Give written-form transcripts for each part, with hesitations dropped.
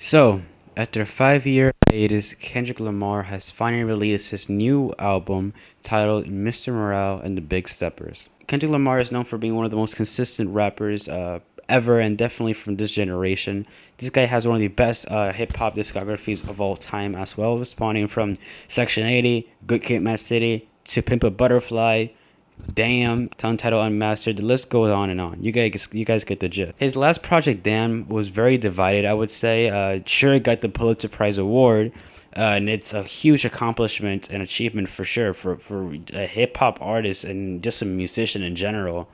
So, after a 5 year hiatus, Kendrick Lamar has finally released his new album titled Mr. Morale and the Big Steppers. Kendrick Lamar is known for being one of the most consistent rappers ever, and definitely from this generation. This guy has one of the best hip hop discographies of all time as well, spawning from Section 80, Good Kid, Mad City, to Pimp a Butterfly, Damn, Untitled Unmastered. The list goes on and on. You guys get the gist. His last project, Damn, was very divided, I would say. Sure, it got the Pulitzer Prize award, and it's a huge accomplishment and achievement for sure for a hip hop artist and just a musician in general.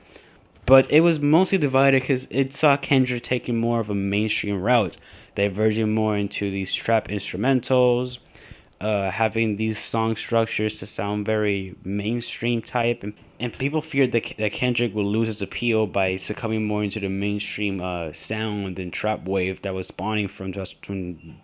But it was mostly divided because it saw Kendrick taking more of a mainstream route, diverging more into these trap instrumentals, having these song structures to sound very mainstream type, and people feared that Kendrick would lose his appeal by succumbing more into the mainstream sound and trap wave that was spawning from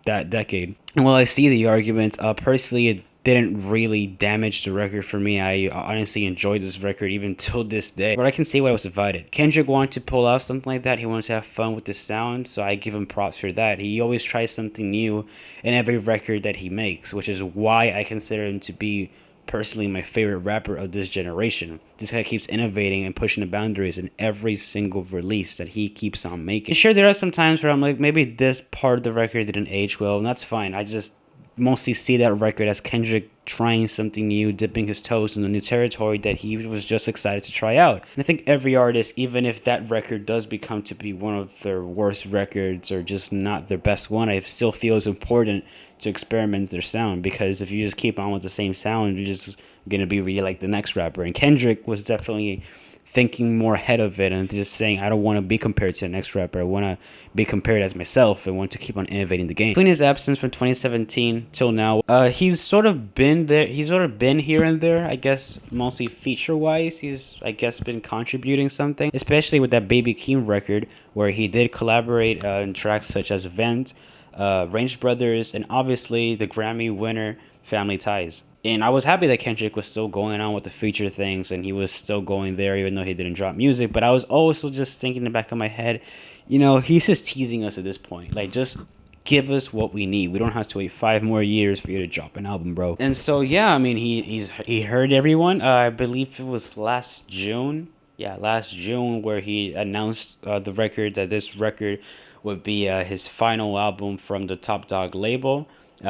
that decade. And while I see the arguments, personally, it didn't really damage the record for me. I honestly enjoyed this record even till this day. But I can see why it was divided. Kendrick wanted to pull out something like that. He wanted to have fun with the sound, so I give him props for that. He always tries something new in every record that he makes, which is why I consider him to be personally my favorite rapper of this generation. This guy keeps innovating and pushing the boundaries in every single release that he keeps on making. Sure, there are some times where I'm like, maybe this part of the record didn't age well, and that's fine. I just mostly see that record as Kendrick trying something new, dipping his toes in the new territory that he was just excited to try out. And I think every artist, even if that record does become to be one of their worst records or just not their best one, I still feel it's important to experiment their sound, because if you just keep on with the same sound, you're just gonna be really like the next rapper. And Kendrick was definitely thinking more ahead of it and just saying, I don't want to be compared to the next rapper. I want to be compared as myself and want to keep on innovating the game. Between his absence from 2017 till now, he's sort of been there. He's sort of been here and there, I guess, mostly feature-wise. He's, I guess, been contributing something, especially with that Baby Keem record, where he did collaborate in tracks such as Vent, Range Brothers, and obviously the Grammy winner, Family Ties. And I was happy that Kendrick was still going on with the feature things and he was still going there even though he didn't drop music. But I was also just thinking in the back of my head, he's just teasing us at this point. Like, just give us what we need. We don't have to wait 5 more years for you to drop an album, bro. And so, yeah, I mean, he heard everyone. I believe it was last June. Yeah, last June, where he announced the record, that this record would be his final album from the Top Dog label.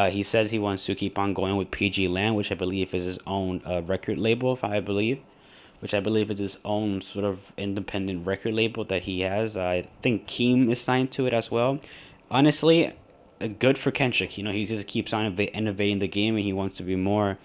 He says he wants to keep on going with PG Land, which I believe is his own record label, which I believe is his own sort of independent record label that he has. I think Keem is signed to it as well. Honestly, good for Kendrick. He just keeps on innovating the game, and he wants to be more,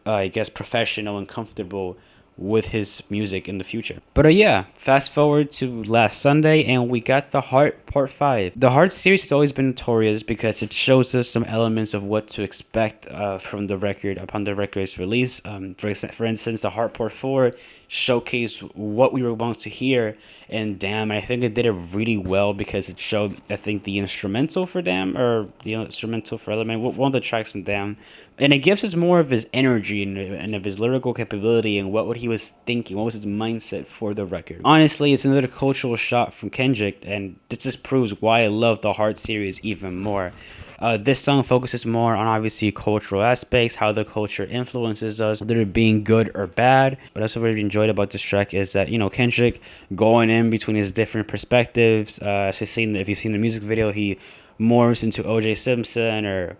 I guess, professional and comfortable with his music in the future. But yeah, fast forward to last Sunday, and we got The Heart Part 5. The Heart series has always been notorious because it shows us some elements of what to expect from the record upon the record's release. For instance, The Heart Part 4 showcased what we were going to hear in Damn, and I think it did it really well because it showed, I think, the instrumental for Damn, or the instrumental for Element, one of the tracks in Damn, and it gives us more of his energy and of his lyrical capability and what he was thinking, what was his mindset for the record. Honestly, it's another cultural shot from Kendrick, and this just proves why I love the Heart series even more. This song focuses more on, obviously, cultural aspects, how the culture influences us, whether it being good or bad. What I also really enjoyed about this track is that, Kendrick going in between his different perspectives. If you've seen the music video, he morphs into O.J. Simpson or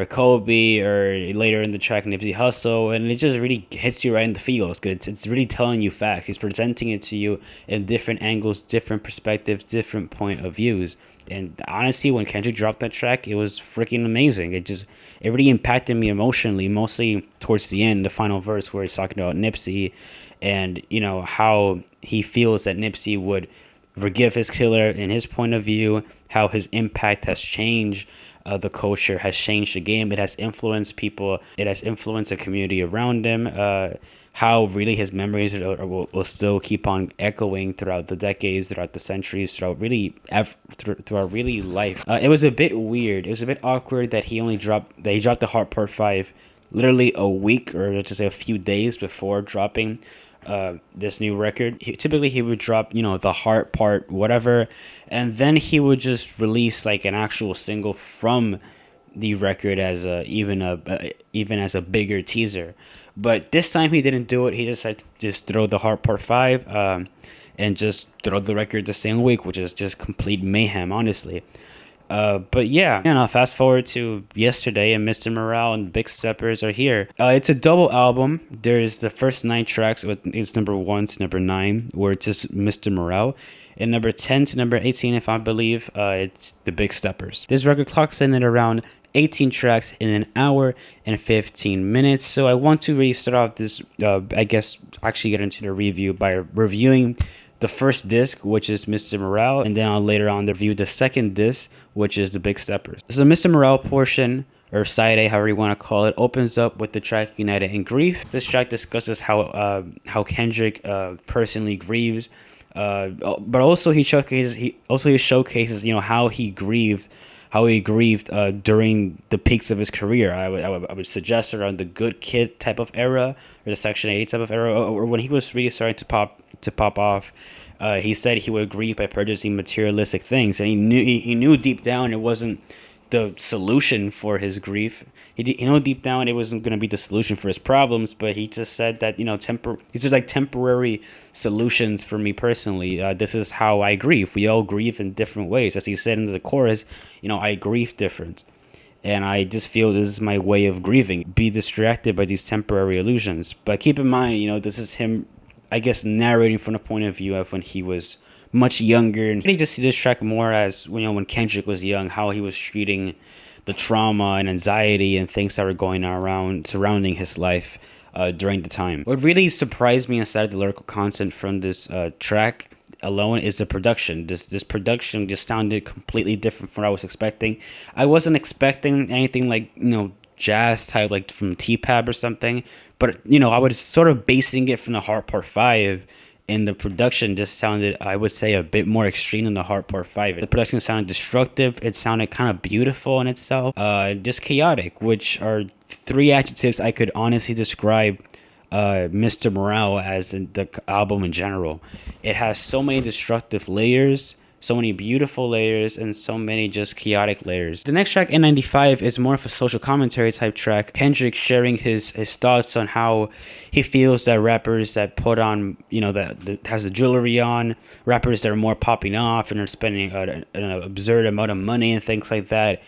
Kobe, or later in the track Nipsey Hussle, and it just really hits you right in the feels. It's really telling you facts. He's presenting it to you in different angles, different perspectives, different point of views. And honestly, when Kendrick dropped that track, it was freaking amazing. It really impacted me emotionally, mostly towards the end, the final verse where he's talking about Nipsey and how he feels that Nipsey would forgive his killer in his point of view, how his impact has changed. The culture has changed the game. It has influenced people. It has influenced the community around him. How really his memories will still keep on echoing throughout the decades, throughout the centuries, throughout really life. It was a bit weird. It was a bit awkward that he dropped the Heart Part 5 literally a week, or let's just say a few days before dropping this new record. Typically he would drop, the heart part, whatever, and then he would just release like an actual single from the record as even as a bigger teaser. But this time he didn't do it. He decided to just throw the heart part 5, and just throw the record the same week, which is just complete mayhem, honestly. But yeah, fast forward to yesterday, and Mr. Morale and Big Steppers are here. It's a double album. There's the first 9 tracks, it's number 1 to number 9, where it's just Mr. Morale. And number 10 to number 18, if I believe, it's the Big Steppers. This record clocks in at around 18 tracks in an hour and 15 minutes. So I want to really start off this, I guess, actually get into the review by reviewing the first disc, which is Mr. Morale, and then I'll later on review the second disc, which is the Big Steppers. So the Mr. Morale portion, or side A, however you want to call it, opens up with the track United in Grief. This track discusses how Kendrick personally grieves, but also he showcases how he grieved during the peaks of his career. I would suggest around the Good Kid type of era, or the Section 80 type of era, or when he was really starting to pop off. He said he would grieve by purchasing materialistic things, and he knew deep down it wasn't the solution for his grief. He knew deep down it wasn't going to be the solution for his problems, but he just said that, these are like temporary solutions for me personally. This is how I grieve. We all grieve in different ways. As he said in the chorus, I grieve different. And I just feel this is my way of grieving. Be distracted by these temporary illusions. But keep in mind, this is him, I guess, narrating from the point of view of when he was much younger, and I just see this track more as when Kendrick was young, how he was treating the trauma and anxiety and things that were going around surrounding his life during the time. What really surprised me inside of the lyrical content from this track alone is the production. This production just sounded completely different from what I was expecting. I wasn't expecting anything like jazz type, like from T-Pab or something, but I was sort of basing it from the Heart Part 5. And the production just sounded, I would say, a bit more extreme than the Heart Part 5. The production sounded destructive. It sounded kind of beautiful in itself. Just chaotic, which are 3 adjectives I could honestly describe Mr. Morale as in the album in general. It has so many destructive layers, so many beautiful layers, and so many just chaotic layers. The next track, N95, is more of a social commentary type track. Kendrick sharing his thoughts on how he feels that rappers that put on, that has the jewelry on, rappers that are more popping off and are spending an absurd amount of money and things like that,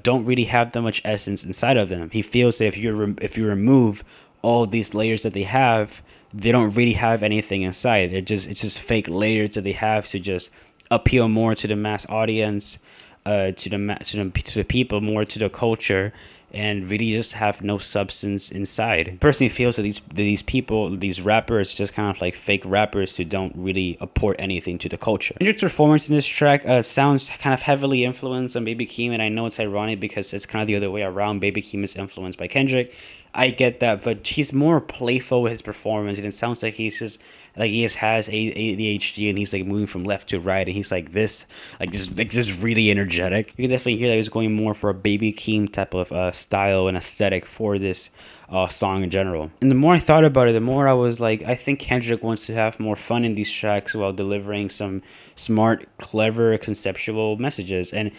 don't really have that much essence inside of them. He feels that if you remove all these layers that they have, they don't really have anything inside. It's just fake layers that they have to just appeal more to the mass audience, to the people, more to the culture, and really just have no substance inside. Personally feels that these people, these rappers, just kind of like fake rappers who don't really apport anything to the culture. Kendrick's performance in this track sounds kind of heavily influenced on Baby Keem, and I know it's ironic because it's kind of the other way around. Baby Keem is influenced by Kendrick. I get that, but he's more playful with his performance, and it sounds like he has ADHD, and he's like moving from left to right, and he's like this, just really energetic. You can definitely hear that he's going more for a Baby Keem type of style and aesthetic for this song in general. And the more I thought about it, the more I was like, I think Kendrick wants to have more fun in these tracks while delivering some smart, clever, conceptual messages. And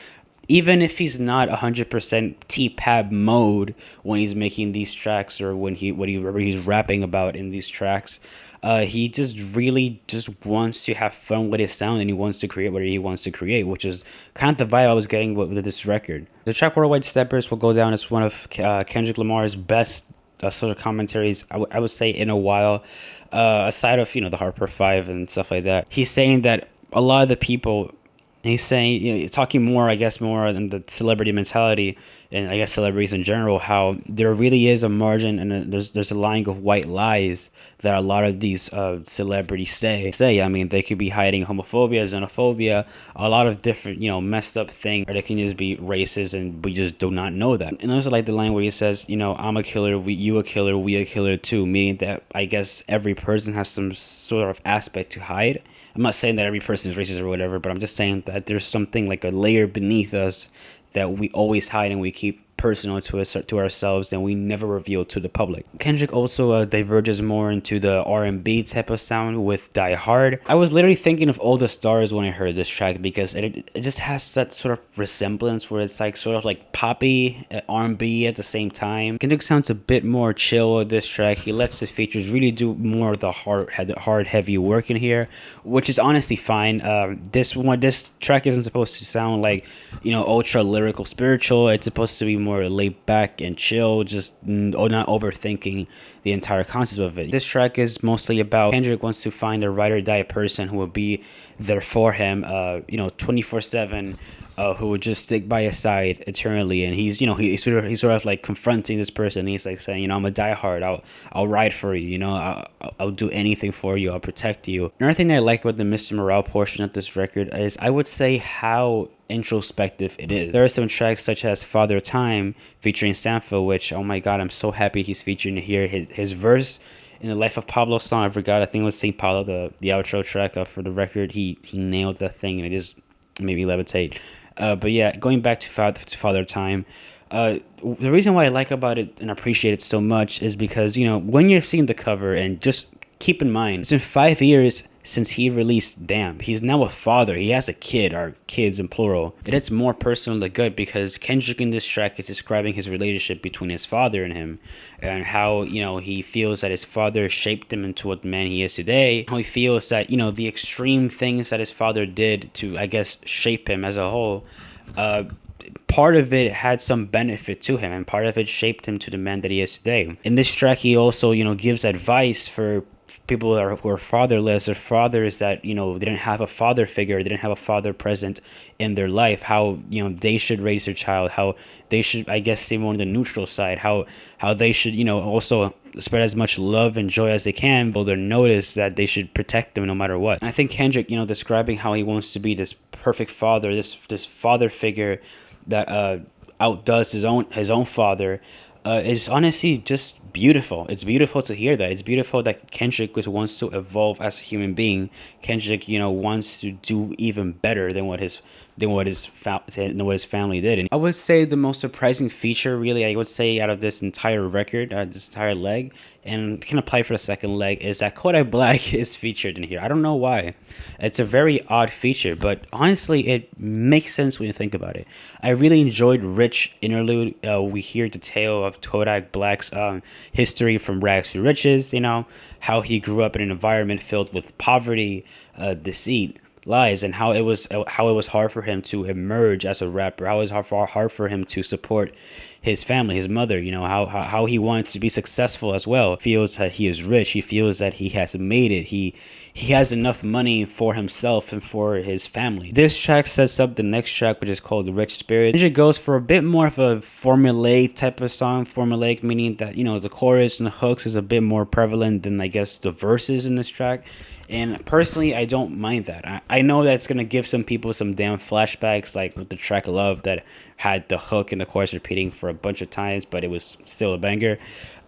even if he's not 100% T-Pab mode when he's making these tracks, or whatever he's rapping about in these tracks, he just really just wants to have fun with his sound, and he wants to create whatever he wants to create, which is kind of the vibe I was getting with this record. The track Worldwide Steppers will go down as one of Kendrick Lamar's best social commentaries, I would say, in a while, aside of the Harper 5 and stuff like that. He's saying that a lot of the people, he's saying, talking more, I guess, more on the celebrity mentality, and I guess celebrities in general, how there really is a margin, and there's a line of white lies that a lot of these celebrities say. I mean, they could be hiding homophobia, xenophobia, a lot of different, messed up things, or they can just be racist, and we just do not know that. And also like the line where he says, I'm a killer, you a killer, we a killer too, meaning that I guess every person has some sort of aspect to hide. I'm not saying that every person is racist or whatever, but I'm just saying that there's something like a layer beneath us that we always hide, and we keep personal to us, to ourselves, than we never reveal to the public. Kendrick also diverges more into the R&B type of sound with Die Hard. I was literally thinking of All the Stars when I heard this track, because it just has that sort of resemblance where it's like sort of like poppy R&B at the same time. Kendrick sounds a bit more chill with this track. He lets the features really do more of the hard heavy work in here, which is honestly fine. This track isn't supposed to sound like, you know, ultra lyrical spiritual. It's supposed to be more laid back and chill, just not overthinking the entire concept of it. This track is mostly about Kendrick wants to find a ride or die person who will be there for him, 24/7, who would just stick by his side eternally. And he's sort of like confronting this person. He's like saying, you know, I'm a diehard. I'll ride for you. You know, I'll do anything for you. I'll protect you. Another thing that I like about the Mr. Morale portion of this record is, I would say, how introspective it is. There are some tracks such as Father Time featuring Sampha, which, oh my god, I'm so happy he's featuring here. His verse in the Life of Pablo song, I forgot, I think it was St. Paulo, the outro track for the record. He nailed that thing, and it just made me levitate. But yeah, going back to Father Time, the reason why I like about it and appreciate it so much is because, you know, when you're seeing the cover, and just keep in mind, it's been 5 years since he released Damn. He's now a father. He has a kid, or kids in plural. And it's more personally good because Kendrick in this track is describing his relationship between his father and him, and how, you know, he feels that his father shaped him into what man he is today. How he feels that, you know, the extreme things that his father did to, I guess, shape him as a whole, part of it had some benefit to him, and part of it shaped him to the man that he is today. In this track, he also, you know, gives advice for people who are fatherless, or fathers that, you know, they didn't have a father figure, they didn't have a father present in their life, how, you know, they should raise their child, how they should, I guess, stay more on the neutral side, how they should, you know, also spread as much love and joy as they can, but they're noticed that they should protect them no matter what. And I think Kendrick, you know, describing how he wants to be this perfect father, this father figure that outdoes his own father, is honestly just beautiful. It's beautiful to hear that. It's beautiful that Kendrick just wants to evolve as a human being. Kendrick, you know, wants to do even better than what his family did. And I would say the most surprising feature, really, I would say, out of this entire record, this entire leg, and can apply for the second leg, is that Kodak Black is featured in here. I don't know why. It's a very odd feature, but honestly, it makes sense when you think about it. I really enjoyed Rich Interlude. We hear the tale of Kodak Black's history from rags to riches, you know, how he grew up in an environment filled with poverty, deceit, lies, and how it was hard for him to emerge as a rapper, how it was hard for him to support his family, his mother, you know, how he wanted to be successful as well. Feels that he is rich, he feels that he has made it, he has enough money for himself and for his family. This track sets up the next track, which is called Rich Spirit. It goes for a bit more of a formulaic type of song. Formulaic meaning that, you know, the chorus and the hooks is a bit more prevalent than, I guess, the verses in this track. And personally, I don't mind that. I know that's going to give some people some damn flashbacks, like with the track Love, that had the hook and the chorus repeating for a bunch of times, but it was still a banger.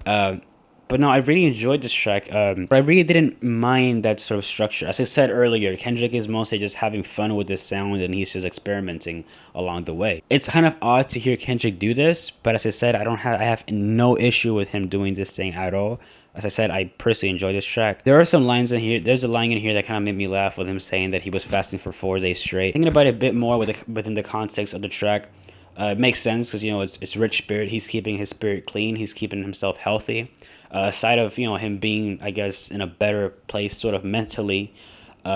But no, I really enjoyed this track. But I really didn't mind that sort of structure. As I said earlier, Kendrick is mostly just having fun with this sound, and he's just experimenting along the way. It's kind of odd to hear Kendrick do this, but as I said, I have no issue with him doing this thing at all. As I said, I personally enjoy this track. There are some lines in here. There's a line in here that kind of made me laugh, with him saying that he was fasting for 4 days straight. Thinking about it a bit more within the context of the track, it makes sense because, you know, it's Rich Spirit. He's keeping his spirit clean. He's keeping himself healthy. Aside of, you know, him being, I guess, in a better place sort of mentally,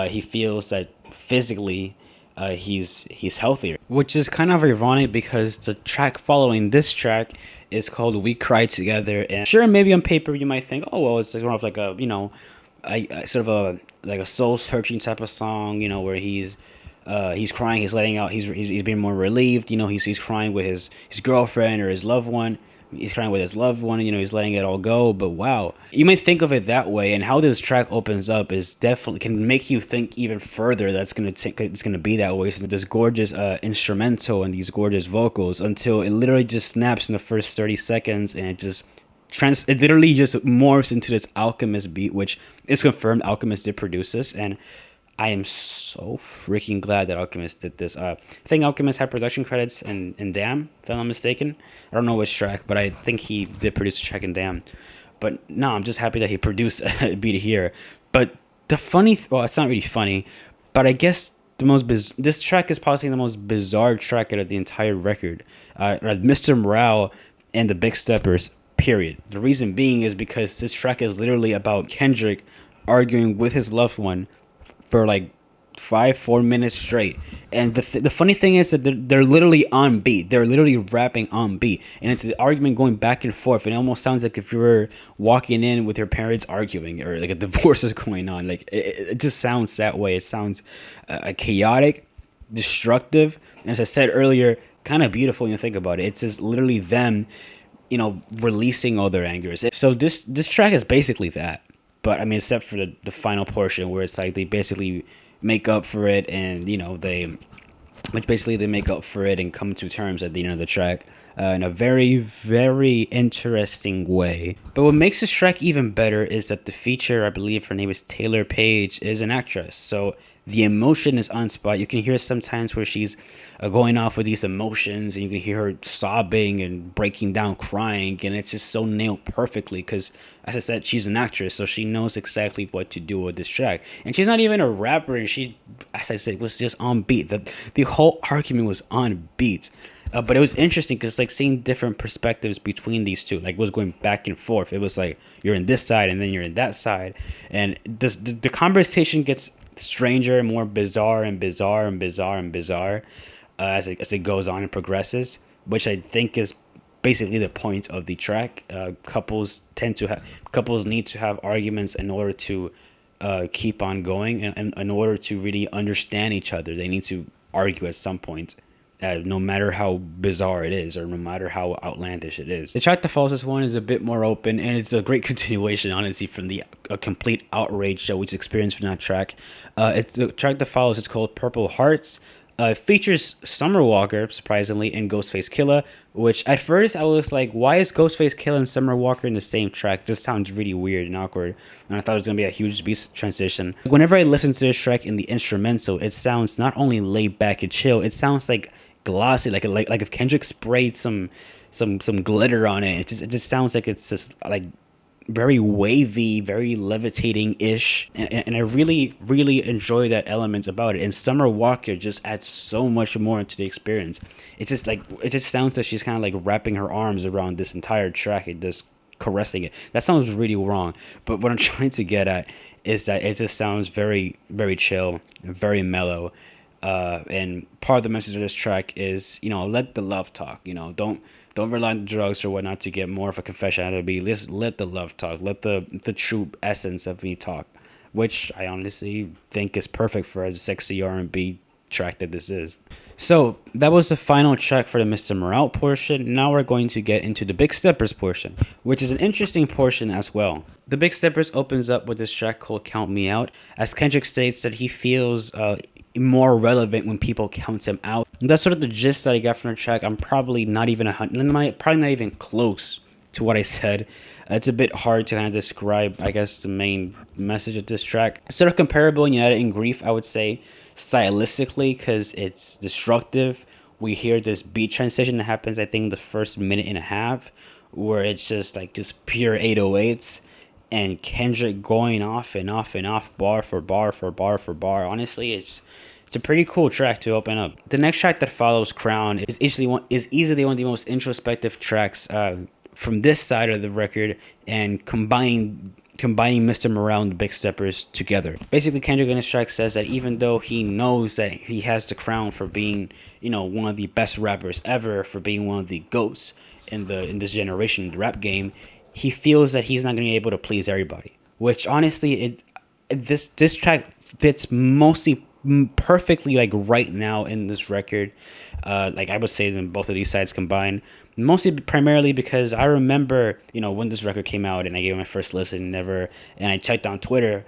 he feels that physically he's healthier, which is kind of ironic because the track following this track is called We Cry Together. And sure, maybe on paper you might think, oh well, it's sort of like a, you know, sort of a soul searching type of song, you know, where he's crying, he's letting out, he's being more relieved, you know, he's crying with his girlfriend or his loved one. He's crying with his loved one, you know, he's letting it all go. But wow, you might think of it that way, and how this track opens up is definitely can make you think even further that it's gonna be that way. So this gorgeous instrumental and these gorgeous vocals, until it literally just snaps in the first 30 seconds, and it literally just morphs into this Alchemist beat, which is confirmed Alchemist did produce this. And I am so freaking glad that Alchemist did this. I think Alchemist had production credits in Damn, if I'm not mistaken. I don't know which track, but I think he did produce a track in Damn. But no, I'm just happy that he produced a beat here. But the funny, well, it's not really funny, but I guess this track is possibly the most bizarre track out of the entire record. Mr. Morale and the Big Steppers, period. The reason being is because this track is literally about Kendrick arguing with his loved one for like 4 minutes straight. And the funny thing is that they're literally on beat. They're literally rapping on beat, and it's the argument going back and forth. And it almost sounds like if you were walking in with your parents arguing, or like a divorce is going on. Like it just sounds that way. It sounds chaotic, destructive, and as I said earlier, kind of beautiful when you think about it. It's just literally them, releasing all their angers. So this track is basically that. But I mean, except for the final portion where it's like they basically make up for it, and they make up for it and come to terms at the end of the track in a very, very interesting way. But what makes this track even better is that the feature, I believe her name is Taylour Paige, is an actress. So the emotion is on spot. You can hear sometimes where she's going off with these emotions, and you can hear her sobbing and breaking down, crying, and it's just so nailed perfectly because, as I said, she's an actress, so she knows exactly what to do with this track. And she's not even a rapper, and she, as I said, was just on beat. The whole argument was on beat. But it was interesting because like seeing different perspectives between these two, like it was going back and forth. It was like you're in this side and then you're in that side, and the conversation gets stranger and more bizarre and bizarre and bizarre and bizarre as it goes on and progresses, which I think is basically the point of the track. Couples need to have arguments in order to keep on going, and in order to really understand each other, they need to argue at some point. No matter how bizarre it is, or no matter how outlandish it is. The track that follows this one is a bit more open, and it's a great continuation, honestly, from the complete outrage that we experienced from that track. It's the track that follows is called Purple Hearts. It features Summer Walker, surprisingly, and Ghostface Killah, which at first I was like, why is Ghostface Killah and Summer Walker in the same track? This sounds really weird and awkward, and I thought it was going to be a huge beat transition. Whenever I listen to this track in the instrumental, it sounds not only laid back and chill, it sounds like glossy, like if Kendrick sprayed some glitter on it. It just sounds like it's just like very wavy, very levitating-ish, and I really, really enjoy that element about it. And Summer Walker just adds so much more into the experience. It's just like, it just sounds like she's kind of like wrapping her arms around this entire track and just caressing it. That sounds really wrong, but what I'm trying to get at is that it just sounds very, very chill, very mellow. And part of the message of this track is, let the love talk. Don't rely on the drugs or whatnot to get more of a confession out of me. Let the love talk. Let the true essence of me talk, which I honestly think is perfect for a sexy R&B track that this is. So that was the final track for the Mr. Morale portion. Now we're going to get into the Big Steppers portion, which is an interesting portion as well. The Big Steppers opens up with this track called Count Me Out, as Kendrick states that he feels more relevant when people count him out. And that's sort of the gist that I got from the track. I'm probably not even probably not even close to what I said. It's a bit hard to kind of describe, I guess, the main message of this track. It's sort of comparable in United in Grief, I would say, stylistically, because it's destructive. We hear this beat transition that happens, I think, the first minute and a half, where it's just pure 808s. And Kendrick going off and off and off, bar for bar for bar for bar. Honestly, it's a pretty cool track to open up. The next track that follows, Crown, is easily one of the most introspective tracks from this side of the record, and combining Mr. Morale and the Big Steppers together. Basically, Kendrick in this track says that even though he knows that he has the crown for being, one of the best rappers ever, for being one of the GOATs in this generation, the rap game, he feels that he's not going to be able to please everybody. Which honestly, this track fits mostly perfectly right now in this record. I would say in both of these sides combined. Mostly primarily because I remember, when this record came out and I gave it my first listen, and I checked on Twitter,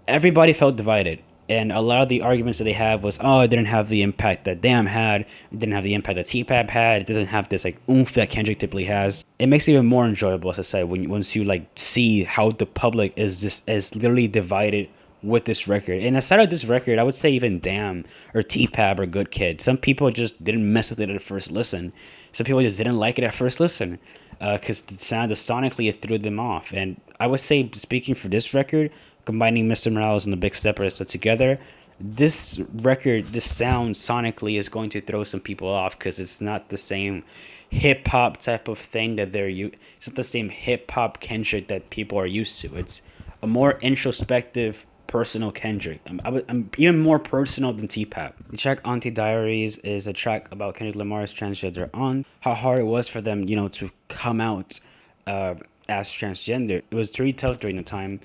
everybody felt divided. And a lot of the arguments that they have was, it didn't have the impact that Damn had, it didn't have the impact that T-Pap had, it doesn't have this oomph that Kendrick typically has. It makes it even more enjoyable, as I said, once you see how the public is literally divided with this record. And aside of this record, I would say even Damn or T-Pab or Good Kid. Some people just didn't mess with it at first listen. Some people just didn't like it at first listen because the sound, sonically, it threw them off. And I would say, speaking for this record, combining Mr. Morales and the Big Steppers together, this record, this sound sonically is going to throw some people off because it's not the same hip hop type of thing that it's not the same hip hop Kendrick that people are used to. It's a more introspective, personal Kendrick. I'm even more personal than T-Pap. The track Auntie Diaries is a track about Kendrick Lamar's transgender aunt, how hard it was for them, to come out as transgender. It was pretty tough during the time,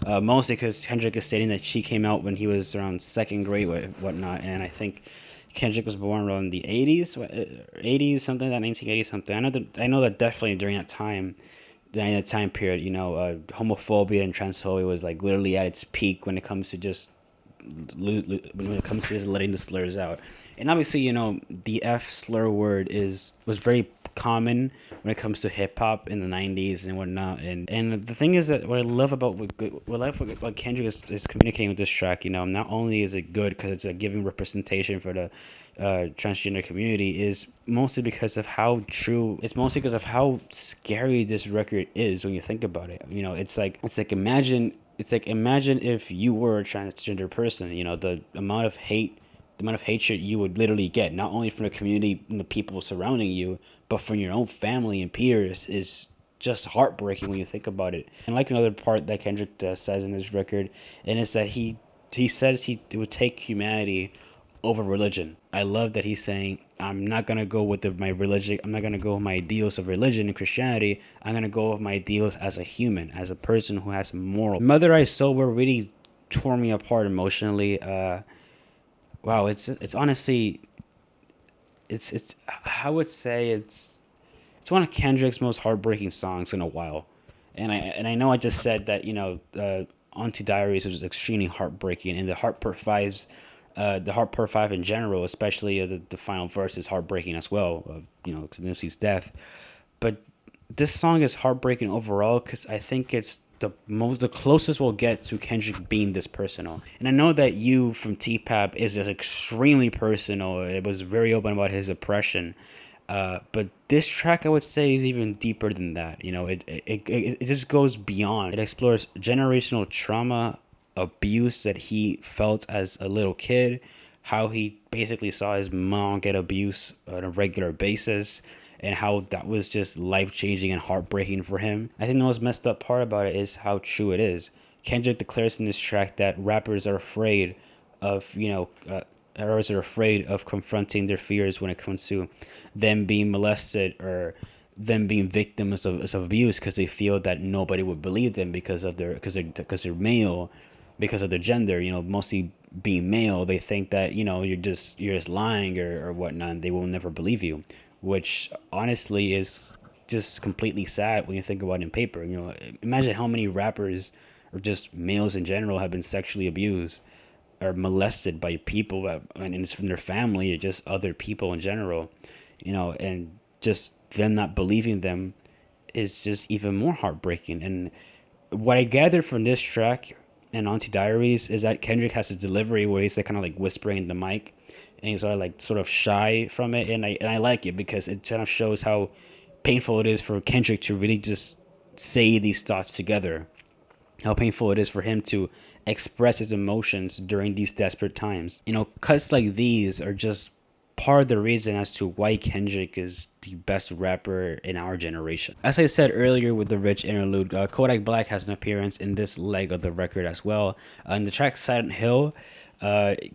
mostly because Kendrick is stating that she came out when he was around second grade or whatnot, and I think Kendrick was born around the 80s, something like that, 1980 something. I know that definitely during that time period, homophobia and transphobia was like literally at its peak when it comes to just letting the slurs out. And obviously, the F slur word was very common when it comes to hip hop in the 90s and whatnot. And the thing is that what I love about what Kendrick is communicating with this track, not only is it good because it's a giving representation for the transgender community, is mostly because of how scary this record is when you think about it. It's like imagine if you were a transgender person, the amount of hatred you would literally get, not only from the community and the people surrounding you, but from your own family and peers, is just heartbreaking when you think about it. And like another part that Kendrick says in this record, and it's that he says he would take humanity over religion. I love that he's saying, I'm not going to go with my religion. I'm not going to go with my ideals of religion and Christianity. I'm going to go with my ideals as a human, as a person who has moral. Mother I Sober really tore me apart emotionally. Wow, it's honestly, I would say it's one of Kendrick's most heartbreaking songs in a while. And I know I just said that, Auntie Diaries was extremely heartbreaking, and the Heartbreak 5's the Heartbreak 5 in general, especially the final verse, is heartbreaking as well, of Nipsey's death. But this song is heartbreaking overall because I think it's the closest we'll get to Kendrick being this personal. And I know that You from T-Pap is just extremely personal. It was very open about his oppression. But this track, I would say, is even deeper than that. It just goes beyond. It explores generational trauma, abuse that he felt as a little kid, how he basically saw his mom get abuse on a regular basis, and how that was just life-changing and heartbreaking for him. I think the most messed up part about it is how true it is. Kendrick declares in this track that rappers are afraid of, confronting their fears when it comes to them being molested or them being victims of abuse, because they feel that nobody would believe them because they're male, because of their gender, mostly being male. They think that, you're just lying or whatnot, and they will never believe you, which honestly is just completely sad when you think about it in paper. Imagine how many rappers or just males in general have been sexually abused or molested by people, and it's from their family or just other people in general, and just them not believing them is just even more heartbreaking. And what I gathered from this track and Auntie Diaries is that Kendrick has his delivery where he's like kind of like whispering in the mic, and he's sort of shy from it, and I like it because it kind of shows how painful it is for Kendrick to really just say these thoughts together, how painful it is for him to express his emotions during these desperate times. Cuts like these are just part of the reason as to why Kendrick is the best rapper in our generation. As I said earlier with the Rich interlude, Kodak Black has an appearance in this leg of the record as well. In the track Silent Hill,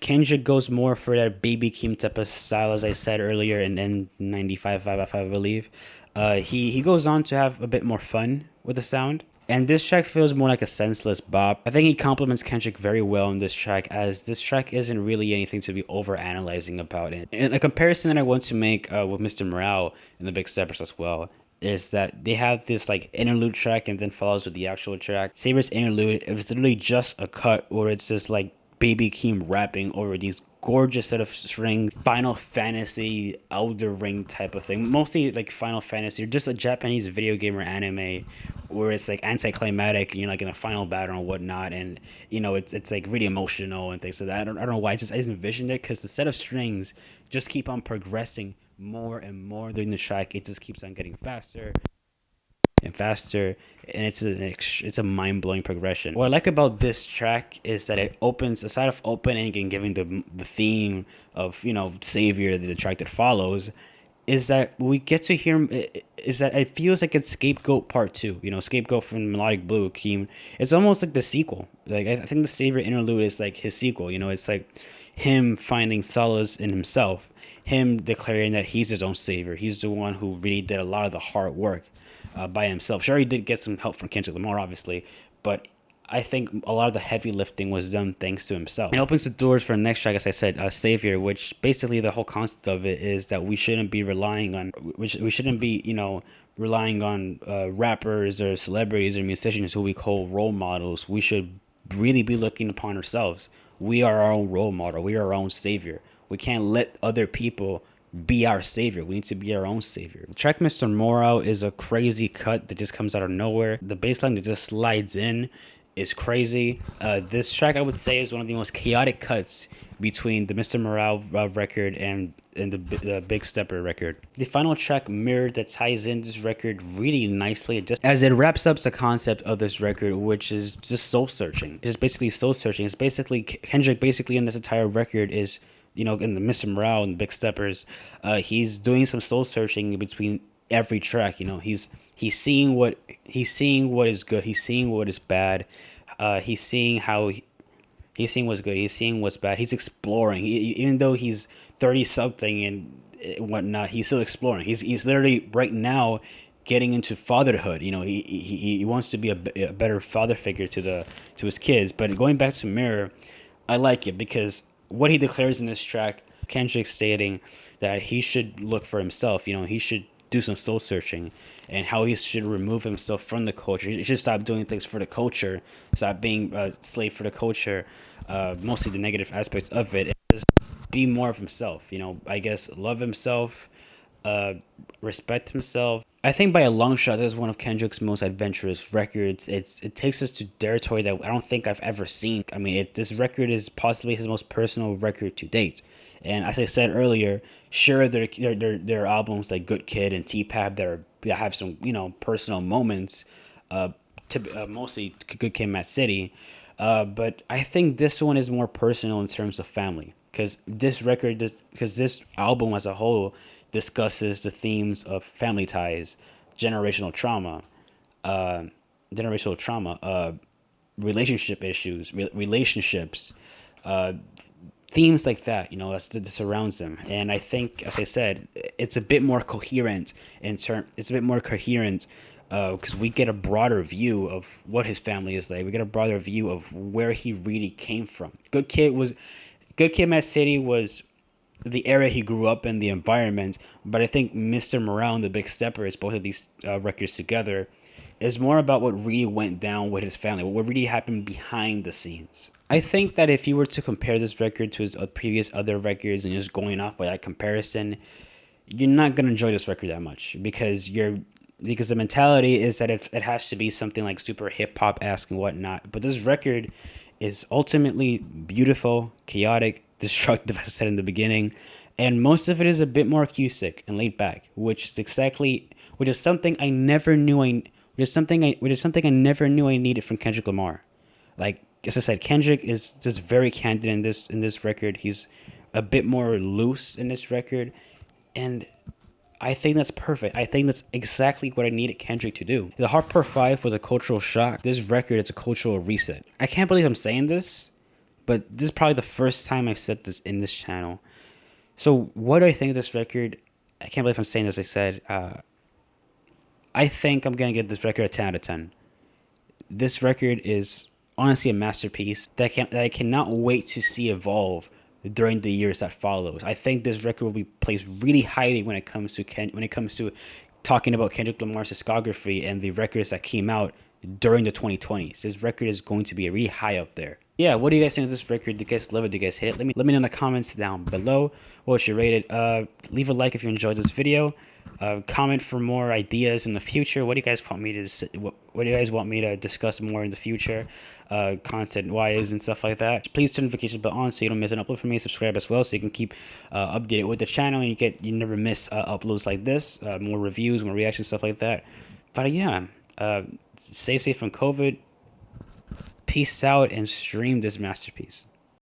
Kendrick goes more for that Baby Keem type of style, as I said earlier, and then 95 I believe. He goes on to have a bit more fun with the sound. And this track feels more like a senseless bop. I think he compliments Kendrick very well in this track, as this track isn't really anything to be over-analyzing about it. And a comparison that I want to make with Mr. Morale and the Big Steppers as well is that they have this like interlude track and then follows with the actual track. Saviour's interlude, it's literally just a cut, or it's just like Baby Keem rapping over these gorgeous set of strings, Final Fantasy, Elder Ring type of thing. Mostly like Final Fantasy, or just a Japanese video game or anime, where it's like anticlimactic, and you're like in a final battle and whatnot, and it's like really emotional and things like that. I don't know why. I just envisioned it because the set of strings just keep on progressing more and more during the track. It just keeps on getting faster and faster, and it's a mind-blowing progression. What I like about this track is that it opens, aside of opening and giving the theme of Saviour, the track that follows, is that we get to hear, is that it feels like it's Scapegoat Part 2. Scapegoat from Melodic Blue, Keem. It's almost like the sequel. Like, I think the Saviour interlude is like his sequel. It's like him finding solace in himself, him declaring that he's his own savior. He's the one who really did a lot of the hard work by himself. Sure, he did get some help from Kendrick Lamar, obviously, but I think a lot of the heavy lifting was done thanks to himself. It opens the doors for the next track, as I said, Saviour, which basically the whole concept of it is that we shouldn't be relying on, rappers or celebrities or musicians who we call role models. We should really be looking upon ourselves. We are our own role model. We are our own savior. We can't let other people be our savior. We need to be our own savior. The track Mr. Morale is a crazy cut that just comes out of nowhere. The bass line that just slides in is crazy. This track, I would say, is one of the most chaotic cuts between the Mr. Morale record and the Big Stepper record. The final track, Mirror, that ties in this record really nicely, just as it wraps up the concept of this record, which is just soul searching. It's basically soul searching. It's basically Kendrick in this entire record is, in the Mr. Morale and the Big Steppers, he's doing some soul searching in between every track. He's seeing what is good. He's seeing what is bad. He's seeing what's good. He's seeing what's bad. He's exploring. Even though he's 30 something and whatnot, he's still exploring. He's literally right now getting into fatherhood. He wants to be a better father figure to his kids. But going back to Mirror, I like it because what he declares in this track, Kendrick stating that he should look for himself. He should do some soul searching, and how he should remove himself from the culture. He should stop doing things for the culture, stop being a slave for the culture, mostly the negative aspects of it, and just be more of himself. I guess love himself, respect himself. I think by a long shot, this is one of Kendrick's most adventurous records. It takes us to territory that I don't think I've ever seen. I mean, this record is possibly his most personal record to date. And as I said earlier, sure, there are albums like Good Kid and T-Pap that have some personal moments, mostly Good Kid, Mad City, but I think this one is more personal in terms of family, because this album as a whole discusses the themes of family ties, generational trauma, relationship issues, relationships, themes like that, that surrounds them. And I think, as I said, it's a bit more coherent because we get a broader view of what his family is like. We get a broader view of where he really came from. Good Kid, Mad City was the era he grew up in, the environment. But I think Mr. Morale and the Big Steppers, both of these records together, is more about what really went down with his family, what really happened behind the scenes. I think that if you were to compare this record to his previous other records and just going off by that comparison, you're not going to enjoy this record that much, because the mentality is that it has to be something like super hip-hop-esque and whatnot. But this record is ultimately beautiful, chaotic, destructive, as I said in the beginning, and most of it is a bit more acoustic and laid back, which is something I never knew I needed from Kendrick Lamar. Like, as I said, Kendrick is just very candid in this record. He's a bit more loose in this record, and I think that's perfect. I think that's exactly what I needed Kendrick to do. The Hardcore 5 was a cultural shock. This record is a cultural reset. I can't believe I'm saying this, but this is probably the first time I've said this in this channel. So what do I think of this record? I can't believe I'm saying this. I said, I think I'm going to give this record a 10 out of 10. This record is honestly a masterpiece that I cannot wait to see evolve during the years that follows. I think this record will be placed really highly when it comes to talking about Kendrick Lamar's discography and the records that came out during the 2020s. This record is going to be really high up there. Yeah, what do you guys think of this record? Do you guys love it? Do you guys hate it? Let me know in the comments down below. What should you rate it? Leave a like if you enjoyed this video. Comment for more ideas in the future. What do you guys want me to what do you guys want me to discuss more in the future, content wise and stuff like that? Please turn the notification bell on so you don't miss an upload from me. Subscribe as well so you can keep updated with the channel and you never miss uploads like this, more reviews, more reactions, stuff like that. But yeah, stay safe from COVID. Peace out and stream this masterpiece.